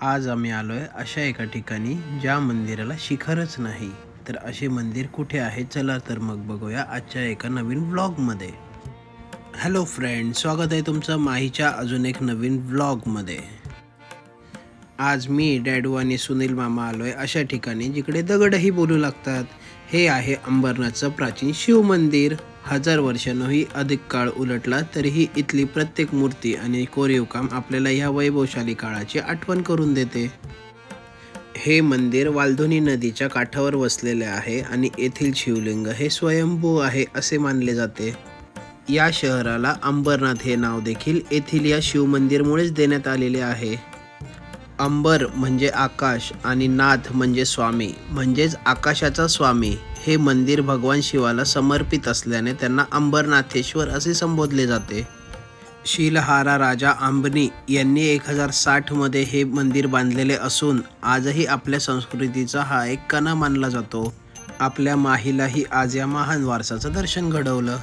आज आम्ही आलोय अशा एका ठिकाणी ज्या मंदिराला शिखरच नाही. तर असे मंदिर कुठे आहे, चला तर मग बघूया आजच्या एका नवीन व्लॉगमध्ये. हॅलो फ्रेंड, स्वागत आहे तुमचं माहीच्या अजून एक नवीन व्लॉगमध्ये. आज मी, डॅडू आणि सुनील मामा आलोय अशा ठिकाणी जिकडे दगडही बोलू लागतात. हे आहे अंबरनाथचं प्राचीन शिव मंदिर. 1000 वर्षांहूनही अधिक काळ उलटला तरीही इथली प्रत्येक मूर्ती आणि कोरीव काम आपल्याला ह्या वैभवशाली काळाची आठवण करून देते. हे मंदिर वालधुनी नदीच्या काठावर वसलेले आहे आणि येथील शिवलिंग हे स्वयंभू आहे असे मानले जाते. या शहराला अंबरनाथ हे नाव देखील येथील या शिवमंदिरमुळेच देण्यात आलेले आहे. अंबर म्हणजे आकाश आणि नाथ म्हणजे स्वामी, म्हणजेच आकाशाचा स्वामी. हे मंदिर भगवान शिवाला समर्पित असल्याने त्यांना अंबरनाथेश्वर असे संबोधले जाते. शिलहारा राजा अंबनी यांनी 1060 मध्ये हे मंदिर बांधलेले असून आजही आपल्या संस्कृतीचा हा एक कणा मानला जातो. आपल्या माहीलाही आज या महान वारसाचं दर्शन घडवलं.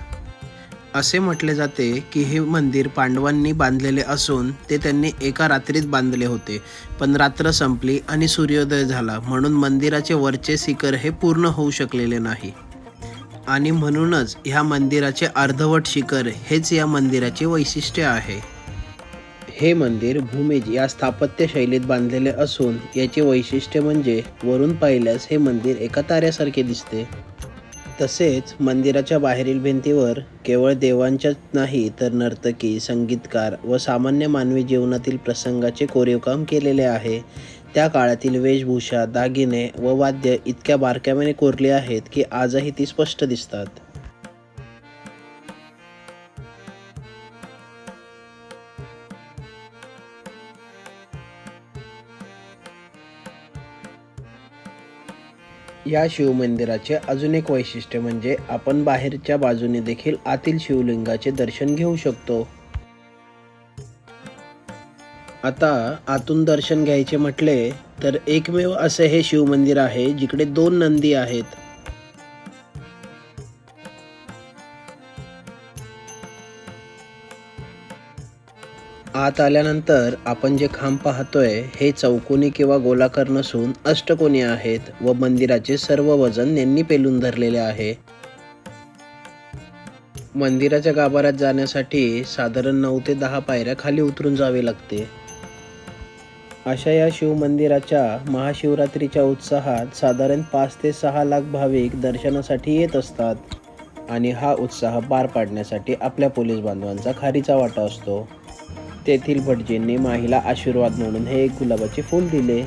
असे म्हटले जाते की हे मंदिर पांडवांनी बांधलेले असून ते त्यांनी एका रात्रीत बांधले होते, पण रात्र संपली आणि सूर्योदय झाला म्हणून मंदिराचे वरचे शिखर हे पूर्ण होऊ शकलेले नाही. आणि म्हणूनच ह्या मंदिराचे अर्धवट शिखर हेच या मंदिराचे वैशिष्ट्य आहे. हे मंदिर भूमिज या स्थापत्य शैलीत बांधलेले असून याचे वैशिष्ट्य म्हणजे वरून पाहिल्यास हे मंदिर एका ताऱ्यासारखे दिसते. तसेच मंदिराच्या बाहेरील भिंतीवर केवळ देवांच्याच नाही तर नर्तकी, संगीतकार व सामान्य मानवी जीवनातील प्रसंगाचे कोरीवकाम केलेले आहे. त्या काळातील वेशभूषा, दागिने व वाद्य इतक्या बारकाईने कोरली आहेत की आजही ती स्पष्ट दिसतात. या शिवमंदिराचे अजून एक वैशिष्ट्य म्हणजे आपण बाहेरच्या बाजूने देखील आतील शिवलिंगाचे दर्शन घेऊ शकतो. आता आतून दर्शन घ्यायचे म्हटले तर एकमेव असे हे शिवमंदिर आहे जिकडे 2 नंदी आहेत. आत आल्यानंतर आपण जे खांब पाहतोय हे चौकोनी किंवा गोलाकार नसून अष्टकोनी आहेत व मंदिराचे सर्व वजन यांनी पेलून धरलेले आहे. मंदिराच्या गाभाऱ्यात जाण्यासाठी साधारण 9 ते 10 पायऱ्या खाली उतरून जावे लागते. अशा या शिवमंदिराच्या महाशिवरात्रीच्या उत्साहात साधारण 5 ते 6 लाख भाविक दर्शनासाठी येत असतात आणि हा उत्साह पार पाडण्यासाठी आपल्या पोलीस बांधवांचा खारीचा वाटा असतो. तेथील भटजींनी माहीला आशीर्वाद म्हणून हे एक गुलाबाचे फूल दिले.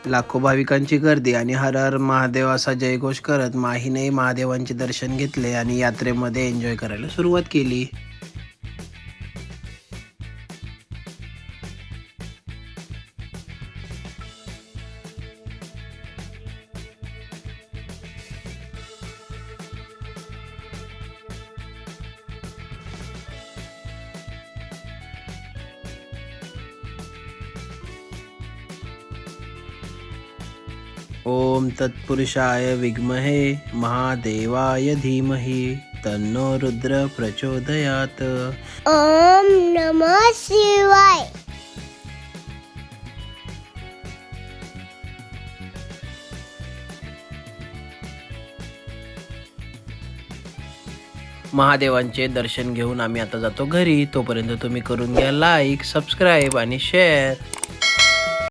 लाखो भाविकांची गर्दी आणि हर हर महादेव असा जयघोष करत माहीने महादेवांचे दर्शन घेतले आणि यात्रेमध्ये एन्जॉय करायला सुरुवात केली. ओम तत्पुरुषाय विद्महे महादेवाय धीमहि तन्नो रुद्र प्रचोदयात. ओम नमः शिवाय. महादेवांचे दर्शन घेऊन आम्ही आता जातो घरी. तोपर्यंत तुम्ही करून घ्या लाईक, सबस्क्राईब आणि शेअर.